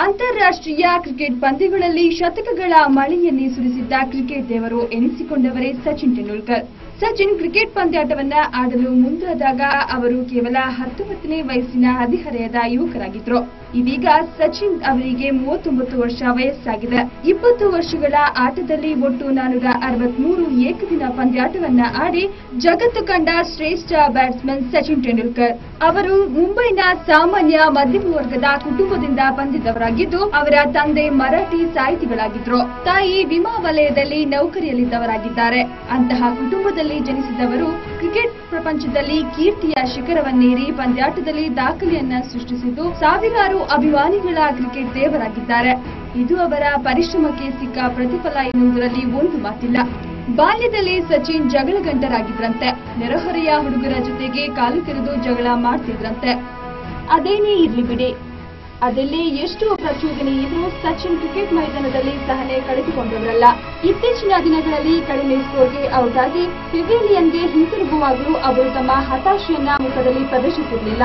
ಅಂತಾರಾಷ್ಟ್ರೀಯ ಕ್ರಿಕೆಟ್ ಪಂದ್ಯಗಳಲ್ಲಿ ಶತಕಗಳ ಮಳೆಯನ್ನೇ ಸುರಿಸಿದ್ದ ಕ್ರಿಕೆಟ್ ದೇವರು ಎನಿಸಿಕೊಂಡವರೇ ಸಚಿನ್ ತೆಂಡೂಲ್ಕರ್. ಸಚಿನ್ ಕ್ರಿಕೆಟ್ ಪಂದ್ಯಾಟವನ್ನ ಆಡಲು ಮುಂದಾದಾಗ ಅವರು ಕೇವಲ 19ನೇ ವಯಸ್ಸಿನ ಹದಿಹರೆಯದ ಯುವಕರಾಗಿದ್ರು. ಇದೀಗ ಸಚಿನ್ ಅವರಿಗೆ 39 ವರ್ಷ ವಯಸ್ಸಾಗಿದೆ. 20 ವರ್ಷಗಳ ಆಟದಲ್ಲಿ ಒಟ್ಟು 463 ಏಕದಿನ ಪಂದ್ಯಾಟವನ್ನ ಆಡಿ ಜಗತ್ತು ಕಂಡ ಶ್ರೇಷ್ಠ ಬ್ಯಾಟ್ಸ್ಮನ್ ಸಚಿನ್ ತೆಂಡೂಲ್ಕರ್. ಅವರು ಮುಂಬೈನ ಸಾಮಾನ್ಯ ಮಧ್ಯಮ ವರ್ಗದ ಕುಟುಂಬದಿಂದ ಬಂದಿದ್ದವರಾಗಿದ್ದು, ಅವರ ತಂದೆ ಮರಾಠಿ ಸಾಹಿತಿಗಳಾಗಿದ್ರು. ತಾಯಿ ವಿಮಾ ವಲಯದಲ್ಲಿ ನೌಕರಿಯಲ್ಲಿದ್ದವರಾಗಿದ್ದಾರೆ. ಅಂತಹ ಕುಟುಂಬದಲ್ಲಿ ಜನಿಸಿದವರು ಕ್ರಿಕೆಟ್ ಪ್ರಪಂಚದಲ್ಲಿ ಕೀರ್ತಿಯ ಶಿಖರವನ್ನೇರಿ ಪಂದ್ಯಾಟದಲ್ಲಿ ದಾಖಲೆಯನ್ನ ಸೃಷ್ಟಿಸಿದ್ದು, ಸಾವಿರಾರು ಅಭಿಮಾನಿಗಳ ಕ್ರಿಕೆಟ್ ದೇವರಾಗಿದ್ದಾರೆ. ಇದು ಅವರ ಪರಿಶ್ರಮಕ್ಕೆ ಸಿಕ್ಕ ಪ್ರತಿಫಲ ಎನ್ನುವುದರಲ್ಲಿ ಒಂದು ಮಾತಿಲ್ಲ. ಬಾಲ್ಯದಲ್ಲಿ ಸಚಿನ್ ಜಗಳಗಂಟರಾಗಿದ್ರಂತೆ. ನೆರೆಹೊರೆಯ ಹುಡುಗರ ಜೊತೆಗೆ ಕಾಲು ಕೆರೆದು ಜಗಳ ಮಾಡ್ತಿದ್ರಂತೆ. ಅದೇನೇ ಇರ್ಲಿ ಬಿಡಿ, ಅದೆಲ್ಲೇ ಎಷ್ಟು ಪ್ರಚೋದನೆ ಇದ್ರೂ ಸಚಿನ್ ಕ್ರಿಕೆಟ್ ಮೈದಾನದಲ್ಲಿ ಸಹನೆ ಕಳೆದುಕೊಂಡವರಲ್ಲ. ಇತ್ತೀಚಿನ ದಿನಗಳಲ್ಲಿ ಕಡಿಮೆ ಸ್ಕೋರ್ಗೆ ಔಟ್ ಆಗಿ ಪೆವಿಲಿಯನ್ಗೆ ಹಿಂತಿರುಗುವಾಗಲೂ ಅವರು ತಮ್ಮ ಹತಾಶೆಯನ್ನ ಮುಖದಲ್ಲಿ ಪ್ರದರ್ಶಿಸಿರಲಿಲ್ಲ.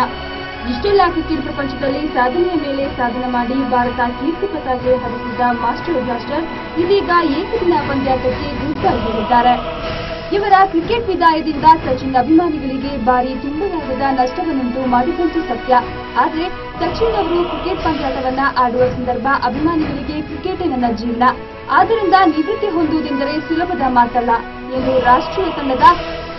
ಇಷ್ಟೆಲ್ಲ ಕ್ರಿಕೆಟ್ ಪ್ರಪಂಚದಲ್ಲಿ ಸಾಧನೆಯ ಮೇಲೆ ಸಾಧನೆ ಮಾಡಿ ಭಾರತ ಕೀರ್ತಿ ಪತಾಕೆ ಹರಿಸಿದ್ದ ಮಾಸ್ಟರ್ ಬ್ಲಾಸ್ಟರ್ ಇದೀಗ ಏಕದಿನ ಪಂದ್ಯಾಟಕ್ಕೆ ಗುಡ್ ಬೈ ಹೇಳಿದ್ದಾರೆ. ಇವರ ಕ್ರಿಕೆಟ್ ವಿದಾಯದಿಂದ ಸಚಿನ್ ಅಭಿಮಾನಿಗಳಿಗೆ ಭಾರಿ ತುಂಬಲಾಗದ ನಷ್ಟವನ್ನುಂಟು ಮಾಡಿದಂತೂ ಸತ್ಯ. ಆದರೆ ಸಚಿನ್ ಅವರು ಕ್ರಿಕೆಟ್ ಪಂದ್ಯಾಟವನ್ನ ಆಡುವ ಸಂದರ್ಭ ಅಭಿಮಾನಿಗಳಿಗೆ ಕ್ರಿಕೆಟೇ ನನ್ನ ಜೀವನ, ಆದ್ದರಿಂದ ನಿವೃತ್ತಿ ಹೊಂದುವುದೆಂದರೆ ಸುಲಭದ ಮಾತಲ್ಲ ಎಂದು ರಾಷ್ಟ್ರೀಯ ತಂಡದ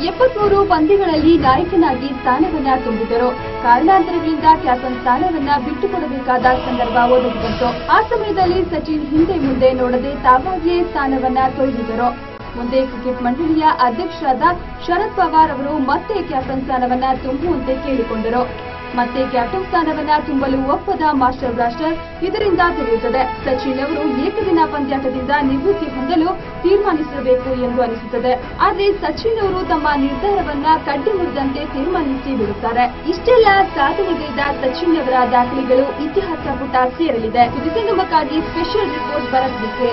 73 ಪಂದ್ಯಗಳಲ್ಲಿ ನಾಯಕನಾಗಿ ಸ್ಥಾನವನ್ನ ತುಂಬಿದರು. ಕಾರಣಾಂತರಗಳಿಂದ ಕ್ಯಾಪ್ಟನ್ ಸ್ಥಾನವನ್ನ ಬಿಟ್ಟುಕೊಡಬೇಕಾದ ಸಂದರ್ಭ ಒದಗಿಬಂತು. ಆ ಸಮಯದಲ್ಲಿ ಸಚಿನ್ ಹಿಂದೆ ಮುಂದೆ ನೋಡದೆ ತಾವಾಗಿಯೇ ಸ್ಥಾನವನ್ನ ತೊರೆದಿದ್ದರು. ಮುಂದೆ ಕ್ರಿಕೆಟ್ ಮಂಡಳಿಯ ಅಧ್ಯಕ್ಷರಾದ ಶರದ್ ಪವಾರ್ ಅವರು ಮತ್ತೆ ಕ್ಯಾಪ್ಟನ್ ಸ್ಥಾನವನ್ನ ತುಂಬುವಂತೆ ಕೇಳಿಕೊಂಡರು. ಮತ್ತೆ ಕ್ಯಾಪ್ಟನ್ ಸ್ಥಾನವನ್ನ ತುಂಬಲು ಒಪ್ಪದ ಮಾಸ್ಟರ್ ಬ್ಲಾಸ್ಟರ್ ಇದರಿಂದ ತಿಳಿಯುತ್ತದೆ ಸಚಿನ್ ಅವರು ಏಕದಿನ ಪಂದ್ಯಾಟದಿಂದ ನಿವೃತ್ತಿ ಹೊಂದಲು ತೀರ್ಮಾನಿಸಬೇಕು ಎಂದು ಅನಿಸುತ್ತದೆ. ಆದರೆ ಸಚಿನ್ ಅವರು ತಮ್ಮ ನಿರ್ಧಾರವನ್ನ ಕಡ್ಡಿ ಮುರಿದಂತೆ ತೀರ್ಮಾನಿಸಿ ಬಿಡುತ್ತಾರೆ. ಇಷ್ಟೆಲ್ಲ ಸಾಧನೆಗೈದ ಸಚಿನ್ ಅವರ ದಾಖಲೆಗಳು ಇತಿಹಾಸ ಪುಟ ಸೇರಲಿದೆ. ಸುದ್ದಿಸಂಗಮಕ್ಕಾಗಿ ಸ್ಪೆಷಲ್ ರಿಪೋರ್ಟ್ ಭರತ್ ಬಿಕೆ.